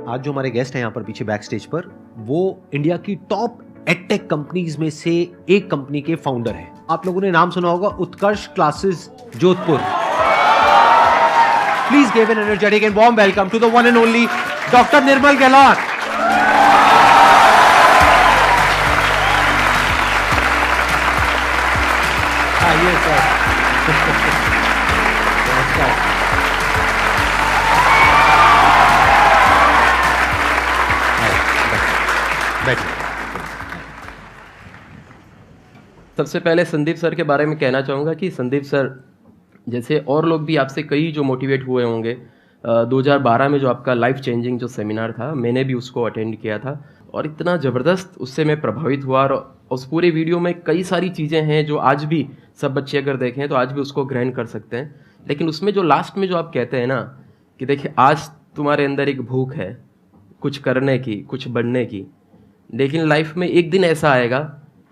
आज जो हमारे गेस्ट हैं यहाँ पर पीछे बैक स्टेज पर, वो इंडिया की टॉप एडटेक कंपनीज में से एक कंपनी के फाउंडर हैं। आप लोगों ने नाम सुना होगा, Utkarsh classes Jodhpur. Please give an energetic and warm welcome to the one and only doctor Nirmal Gahlot. आइए सर। सबसे पहले संदीप सर के बारे में कहना चाहूँगा कि संदीप सर जैसे और लोग भी आपसे कई जो मोटिवेट हुए होंगे, 2012 में जो आपका लाइफ चेंजिंग जो सेमिनार था, मैंने भी उसको अटेंड किया था और इतना ज़बरदस्त उससे मैं प्रभावित हुआ। और उस पूरे वीडियो में कई सारी चीज़ें हैं जो आज भी सब बच्चे अगर देखें तो आज भी उसको ग्रहण कर सकते हैं। लेकिन उसमें जो लास्ट में जो आप कहते हैं ना कि देखिए आज तुम्हारे अंदर एक भूख है कुछ करने की, कुछ बढ़ने की, लेकिन लाइफ में एक दिन ऐसा आएगा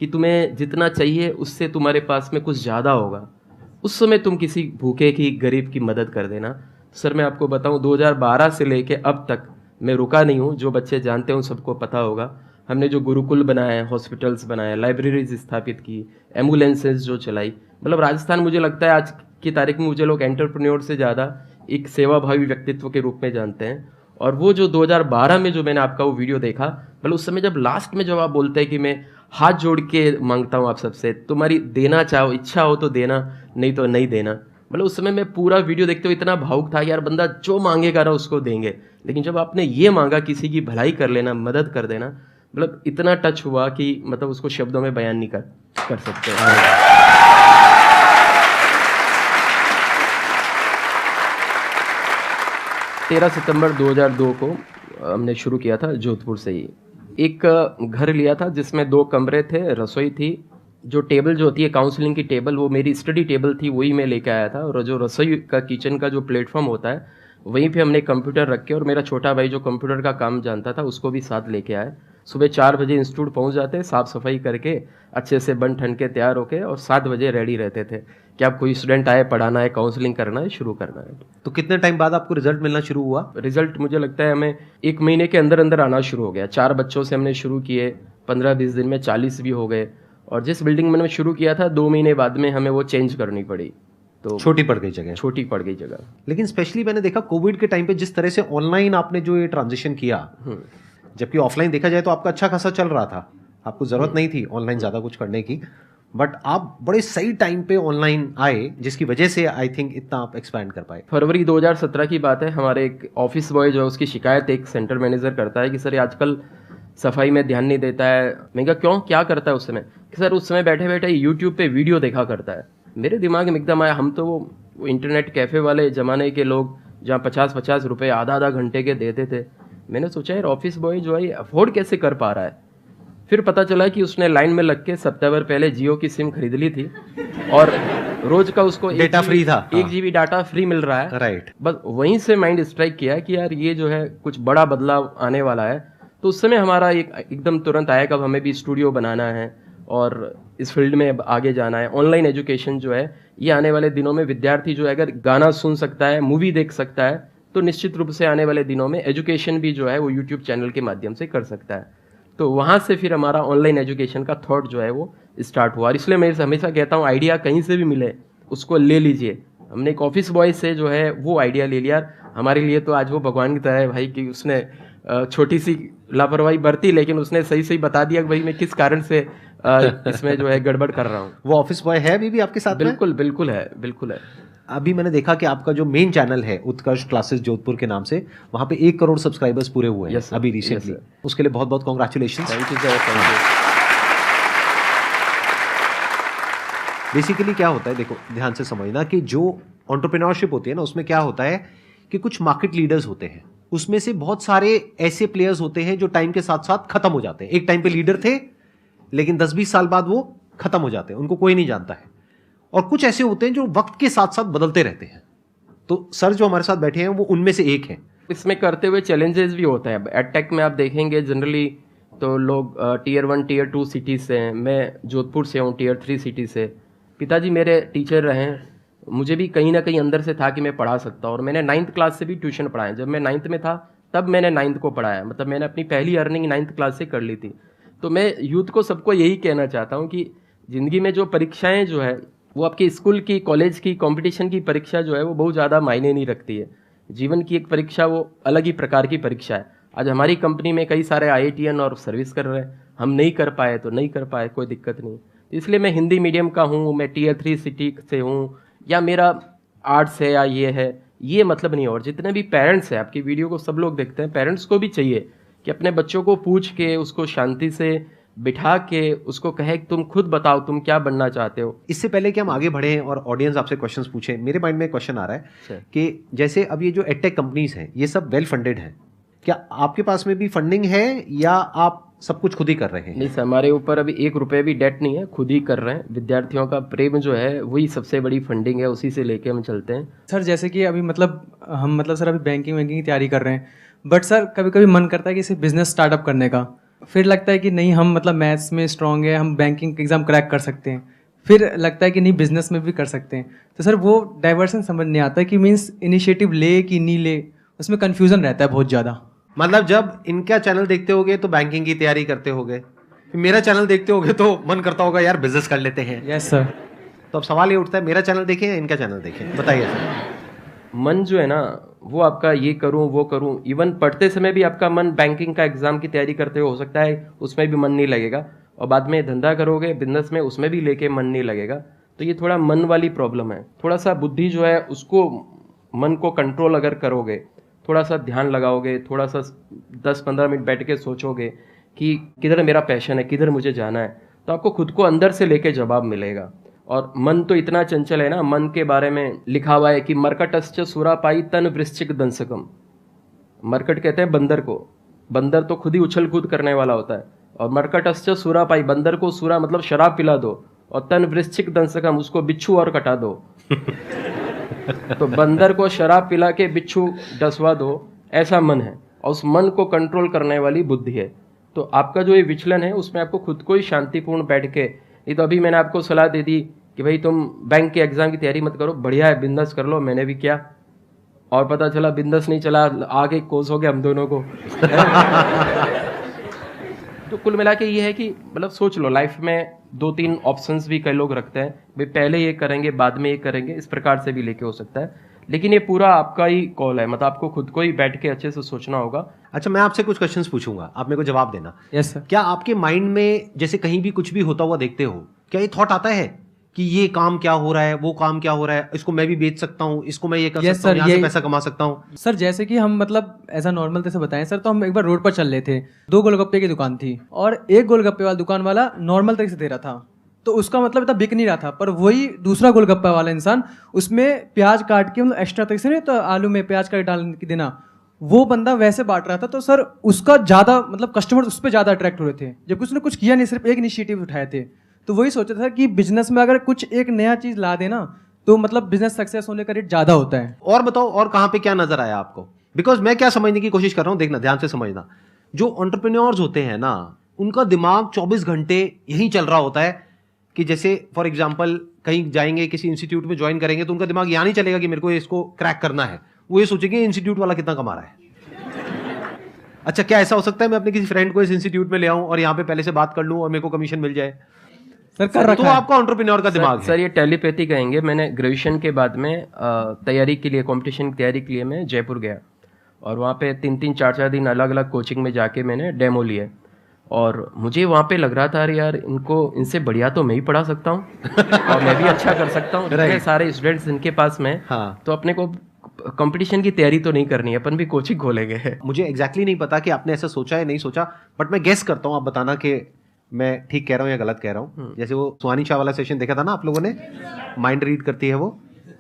कि तुम्हें जितना चाहिए उससे तुम्हारे पास में कुछ ज़्यादा होगा, उस समय तुम किसी भूखे की, गरीब की मदद कर देना। सर मैं आपको बताऊं 2012 से लेके अब तक मैं रुका नहीं हूं। जो बच्चे जानते हैं सबको पता होगा, हमने जो गुरुकुल बनाए, हॉस्पिटल्स बनाए, लाइब्रेरीज स्थापित की, एम्बुलेंसेज जो चलाई, मतलब राजस्थान मुझे लगता है आज की तारीख में मुझे लोग एंटरप्रेन्योर से ज़्यादा एक सेवाभावी व्यक्तित्व के रूप में जानते हैं। और वो जो 2012 में जो मैंने आपका वो वीडियो देखा, मतलब उस समय जब लास्ट में जब आप बोलते हैं कि मैं हाथ जोड़ के मांगता हूँ आप सबसे, तुम्हारी देना चाहो, इच्छा हो तो देना, नहीं तो नहीं देना, मतलब उस समय मैं पूरा वीडियो देखते हुए इतना भावुक था यार, बंदा जो मांगेगा ना उसको देंगे। लेकिन जब आपने ये मांगा किसी की भलाई कर लेना, मदद कर देना, मतलब इतना टच हुआ कि मतलब उसको शब्दों में बयान नहीं कर सकते। 13 सितंबर 2002 को हमने शुरू किया था जोधपुर से ही। एक घर लिया था जिसमें 2 कमरे थे, रसोई थी, जो टेबल जो होती है काउंसलिंग की टेबल, वो मेरी स्टडी टेबल थी, वही मैं लेके आया था। और जो रसोई का किचन का जो प्लेटफॉर्म होता है वहीं पे हमने कंप्यूटर रख के, और मेरा छोटा भाई जो कंप्यूटर का काम जानता था उसको भी साथ लेके आए। सुबह 4 बजे इंस्टीट्यूट पहुंच जाते, साफ़ सफाई करके अच्छे से बन ठन के तैयार होके, और 7 बजे रेडी रहते थे कि आप कोई स्टूडेंट आए, पढ़ाना है, काउंसलिंग करना है, शुरू करना है। तो कितने टाइम बाद आपको रिजल्ट मिलना शुरू हुआ? रिजल्ट मुझे लगता है हमें 1 महीने के अंदर अंदर आना शुरू हो गया। 4 बच्चों से हमने शुरू किए, 15-20 दिन में 40 भी हो गए। और जिस बिल्डिंग में मैंने शुरू किया था 2 महीने बाद में हमें वो चेंज करनी पड़ी, तो छोटी पड़ गई जगह। छोटी पड़ गई जगह। लेकिन स्पेशली मैंने देखा कोविड के टाइम पे जिस तरह से ऑनलाइन आपने जो ये ट्रांजिशन किया, जबकि ऑफलाइन देखा जाए तो आपका अच्छा खासा चल रहा था, आपको जरूरत नहीं थी ऑनलाइन ज्यादा कुछ करने की, बट आप बड़े सही टाइम पे ऑनलाइन आए, जिसकी वजह से आई थिंक इतना आप एक्सपैंड कर पाए। फरवरी 2017 की बात है। हमारे एक ऑफिस बॉय जो है उसकी शिकायत एक सेंटर मैनेजर करता है कि सर ये आजकल सफाई में ध्यान नहीं देता है। मैं कहा क्यों, क्या करता है उस समय? कि सर उस समय बैठे बैठे यूट्यूब पे वीडियो देखा करता है। मेरे दिमाग में एकदम आया, हम तो वो इंटरनेट कैफे वाले ज़माने के लोग जहाँ 50-50 रुपये आधा घंटे के देते थे। मैंने सोचा यार ऑफिस बॉय जो है अफोर्ड कैसे कर पा रहा है। फिर पता चला कि उसने लाइन में लग के सप्ताह भर पहले जियो की सिम खरीद ली थी और रोज का उसको डेटा फ्री था, 1 GB डाटा फ्री मिल रहा है। राइट। बस वहीं से माइंड स्ट्राइक किया कि यार ये जो है कुछ बड़ा बदलाव आने वाला है। तो उस समय हमारा एकदम तुरंत आया कि अब हमें भी स्टूडियो बनाना है और इस फील्ड में अब आगे जाना है। ऑनलाइन एजुकेशन जो है ये आने वाले दिनों में विद्यार्थी जो है अगर गाना सुन सकता है, मूवी देख सकता है, तो निश्चित रूप से आने वाले दिनों में एजुकेशन भी जो है वो यूट्यूब चैनल के माध्यम से कर सकता है। तो वहाँ से फिर हमारा ऑनलाइन एजुकेशन का थॉट जो है वो स्टार्ट हुआ। और इसलिए मैं हमेशा कहता हूँ आइडिया कहीं से भी मिले उसको ले लीजिए। हमने एक ऑफिस बॉय से जो है वो आइडिया ले लिया। हमारे लिए तो आज वो भगवान की तरह है भाई कि उसने छोटी सी लापरवाही बरती, लेकिन उसने सही सही बता दिया कि भाई मैं किस कारण से इसमें जो है गड़बड़ कर रहा हूँ। वो ऑफिस बॉय है अभी भी आपके साथ? बिल्कुल बिल्कुल है, बिल्कुल है। अभी मैंने देखा कि आपका जो मेन चैनल है उत्कर्ष क्लासेस जोधपुर के नाम से, वहां पे 1 करोड़ सब्सक्राइबर्स पूरे हुए हैं अभी रिसेंटली। उसके लिए बहुत बहुत congratulations. Thank you sir, thank you. Basically क्या होता है, देखो ध्यान से समझना कि जो एंटरप्रेन्योरशिप होती है ना, उसमें क्या होता है कि कुछ मार्केट लीडर्स होते हैं, उसमें से बहुत सारे ऐसे प्लेयर्स होते हैं जो टाइम के साथ साथ खत्म हो जाते हैं। एक टाइम पे लीडर थे लेकिन 10-20 साल बाद वो खत्म हो जाते हैं, उनको कोई नहीं जानता है। और कुछ ऐसे होते हैं जो वक्त के साथ साथ बदलते रहते हैं। तो सर जो हमारे साथ बैठे हैं वो उनमें से एक हैं। इसमें करते हुए चैलेंजेस भी होते हैं। एडटेक में आप देखेंगे जनरली तो लोग टियर 1 टियर 2 सिटीज से हैं। मैं जोधपुर से हूँ, टियर 3 सिटी से। पिताजी मेरे टीचर रहे, मुझे भी कहीं ना कहीं अंदर से था कि मैं पढ़ा सकता हूँ। और मैंने 9th क्लास से भी ट्यूशन पढ़ाया। जब मैं 9th में था तब मैंने 9th को पढ़ाया, मतलब मैंने अपनी पहली अर्निंग 9th क्लास से कर ली थी। तो मैं यूथ को सबको यही कहना चाहता हूँ कि ज़िंदगी में जो परीक्षाएं जो है वो आपकी स्कूल की, कॉलेज की, कंपटीशन की परीक्षा जो है वो बहुत ज़्यादा मायने नहीं रखती है। जीवन की एक परीक्षा वो अलग ही प्रकार की परीक्षा है। आज हमारी कंपनी में कई सारे IITian और सर्विस कर रहे हैं, हम नहीं कर पाए तो नहीं कर पाए, कोई दिक्कत नहीं। इसलिए मैं हिंदी मीडियम का हूँ, मैं Tier 3 सिटी से हूँ, या मेरा आर्ट्स है या ये मतलब नहीं है। और जितने भी पेरेंट्स हैं, आपकी वीडियो को सब लोग देखते हैं, पेरेंट्स को भी चाहिए कि अपने बच्चों को पूछ के, उसको शांति से बिठा के उसको कहे कि तुम खुद बताओ तुम क्या बनना चाहते हो। इससे पहले कि हम आगे बढ़ें और ऑडियंस आपसे क्वेश्चंस पूछे, मेरे माइंड में एक क्वेश्चन आ रहा है कि जैसे अब ये जो एडटेक कंपनीज हैं ये सब वेल फंडेड हैं, क्या आपके पास में भी फंडिंग है या आप सब कुछ खुद ही कर रहे हैं? नहीं सर, हमारे ऊपर अभी 1 रुपये भी डेट नहीं है, खुद ही कर रहे हैं। विद्यार्थियों का प्रेम जो है वही सबसे बड़ी फंडिंग है, उसी से लेके हम चलते हैं। सर जैसे कि अभी हम सर अभी बैंकिंग की तैयारी कर रहे हैं, बट सर कभी कभी मन करता है कि इसे बिजनेस स्टार्टअप करने का। फिर लगता है कि नहीं, हम मैथ्स में स्ट्रांग है, हम बैंकिंग एग्जाम क्रैक कर सकते हैं। फिर लगता है कि नहीं, बिजनेस में भी कर सकते हैं। तो सर वो डाइवर्सन समझ नहीं आता कि मीन्स इनिशिएटिव ले कि नहीं ले, उसमें कन्फ्यूजन रहता है बहुत ज़्यादा। मतलब जब इनका चैनल देखते होगे तो बैंकिंग की तैयारी करते होगे, मेरा चैनल देखते होगे तो मन करता होगा यार बिजनेस कर लेते हैं। Yes sir. तो अब सवाल ये उठता है, मेरा चैनल देखें या इनका चैनल देखें, बताइए सर। मन जो है ना वो आपका ये करूं वो करूं, इवन पढ़ते समय भी आपका मन बैंकिंग का एग्जाम की तैयारी करते हुए हो सकता है उसमें भी मन नहीं लगेगा, और बाद में धंधा करोगे बिजनेस में, उसमें भी लेके मन नहीं लगेगा। तो ये थोड़ा मन वाली प्रॉब्लम है। थोड़ा सा बुद्धि जो है उसको, मन को कंट्रोल अगर करोगे, थोड़ा सा ध्यान लगाओगे, थोड़ा सा 10-15 मिनट बैठ के सोचोगे कि किधर मेरा पैशन है, किधर मुझे जाना है, तो आपको खुद को अंदर से लेके जवाब मिलेगा। और मन तो इतना चंचल है ना, मन के बारे में लिखा हुआ है कि मरकटश्च सुरापाई तन वृश्चिक दंसकम। मरकट कहते हैं बंदर को, बंदर तो खुद ही उछल कूद करने वाला होता है। और मरकटश्च सुरापाई, बंदर को सुरा मतलब शराब पिला दो, और तन वृश्चिक दंसकम, उसको बिच्छू और कटा दो। तो बंदर को शराब पिला के बिच्छू डसवा दो, ऐसा मन है। और उस मन को कंट्रोल करने वाली बुद्धि है। तो आपका जो ये विचलन है उसमें आपको खुद को ही शांतिपूर्ण बैठ के, ये तो अभी मैंने आपको सलाह दे दी कि भाई तुम बैंक के एग्जाम की तैयारी मत करो, बढ़िया है बिजनेस कर लो, मैंने भी किया, और पता चला बिजनेस नहीं चला, आगे कोस हो गया हम दोनों को। तो कुल मिला के ये है कि मतलब सोच लो, लाइफ में 2-3 ऑप्शंस भी कई लोग रखते हैं, भाई पहले ये करेंगे बाद में ये करेंगे, इस प्रकार से भी लेके हो सकता है। लेकिन ये पूरा आपका ही कॉल है, मतलब आपको खुद को ही बैठ के अच्छे से सोचना होगा। अच्छा, मैं आपसे कुछ क्वेश्चंस पूछूंगा, आप मेरे को जवाब देना। Yes sir. क्या आपके माइंड में जैसे कहीं भी कुछ भी होता हुआ देखते हो, क्या ये थॉट आता है कि ये काम क्या हो रहा है, वो काम क्या हो रहा है, इसको मैं भी बेच सकता हूँ, इसको मैं ये कर सकता हूँ, यहाँ से पैसा कमा सकता हूँ? सर जैसे कि हम ऐसा नॉर्मल तरह से बताएं सर, तो हम एक बार रोड पर चल रहे थे, 2 गोलगप्पे की दुकान थी, और एक गोलगप्पे वाला दुकान वाला नॉर्मल तरीके से दे रहा था, तो उसका इतना बिक नहीं रहा था। पर वही दूसरा गोलगप्पा वाला इंसान उसमें प्याज काट के, एक्स्ट्रा तरीके से नहीं, तो आलू में प्याज काट डाल के देना, वो बंदा वैसे बांट रहा था। तो सर उसका ज़्यादा कस्टमर उस पर ज़्यादा अट्रैक्ट हो रहे थे, जबकि उसने कुछ किया नहीं, सिर्फ एक इनिशिएटिव उठाए थे। तो वही सोचा था कि बिजनेस में अगर कुछ एक नया चीज़ ला देना तो बिजनेस सक्सेस होने का रेट ज़्यादा होता है। और बताओ, और कहाँ पे क्या नजर आया आपको? बिकॉज मैं क्या समझने की कोशिश कर रहा हूँ, देखना ध्यान से समझना, जो एंटरप्रेन्योर्स होते हैं ना, उनका दिमाग 24 घंटे यही चल रहा होता है कि जैसे फॉर एग्जाम्पल कहीं जाएंगे, किसी इंस्टीट्यूट में ज्वाइन करेंगे, तो उनका दिमाग यहाँ नहीं चलेगा कि मेरे को इसको क्रैक करना है, वो ये सोचेंगे इंस्टीट्यूट वाला कितना कमा रहा है। अच्छा, क्या ऐसा हो सकता है मैं अपने किसी फ्रेंड को इस इंस्टीट्यूट में ले आऊं और यहाँ पे पहले से बात कर लूं और मेरे को कमीशन मिल जाए? सर कर रखा तो आपका एंटरप्रेन्योर का दिमाग है। सर ये टेलीपैथी कहेंगे। मैंने ग्रेजुएशन के बाद में तैयारी के लिए, कंपटीशन की तैयारी के लिए मैं जयपुर गया, और वहाँ पे 3-3, 4-4 दिन अलग अलग कोचिंग में जाके मैंने डेमो लिए, और मुझे वहाँ पे लग रहा था अरे यार इनसे बढ़िया तो मैं ही पढ़ा सकता हूँ और मैं भी अच्छा कर सकता हूँ। इतने सारे स्टूडेंट्स इनके पास में, हाँ। तो अपने को कंपटीशन की तैयारी तो नहीं करनी है, अपन भी कोचिंग खोलेंगे। मुझे एग्जैक्टली नहीं पता कि आपने ऐसा सोचा है नहीं सोचा, बट मैं गेस करता हूँ, आप बताना कि मैं ठीक कह रहा हूँ या गलत कह रहा हूँ। जैसे वो सुहानी शाह वाला सेशन देखा था ना आप लोगों ने, माइंड रीड करती है वो,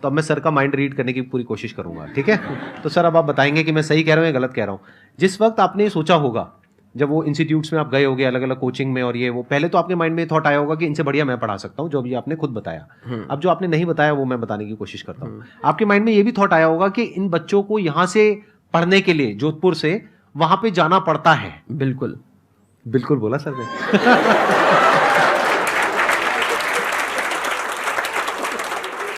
तो अब मैं सर का माइंड रीड करने की पूरी कोशिश करूंगा, ठीक है? तो सर अब आप बताएंगे कि मैं सही कह रहा हूँ या गलत कह रहा हूँ। जिस वक्त आपने सोचा होगा, जब वो इंस्टीट्यूट्स में आप गए होगे अलग अलग कोचिंग में, और ये वो पहले तो आपके माइंड में थॉट आया होगा कि इनसे बढ़िया मैं पढ़ा सकता हूँ, जो अभी आपने खुद बताया। अब जो आपने नहीं बताया वो मैं बताने की कोशिश करता हूँ। आपके माइंड में ये भी थॉट आया होगा कि इन बच्चों को यहाँ से पढ़ने के लिए जोधपुर से वहां पे जाना पड़ता है। बिल्कुल बिल्कुल बोला सर ने।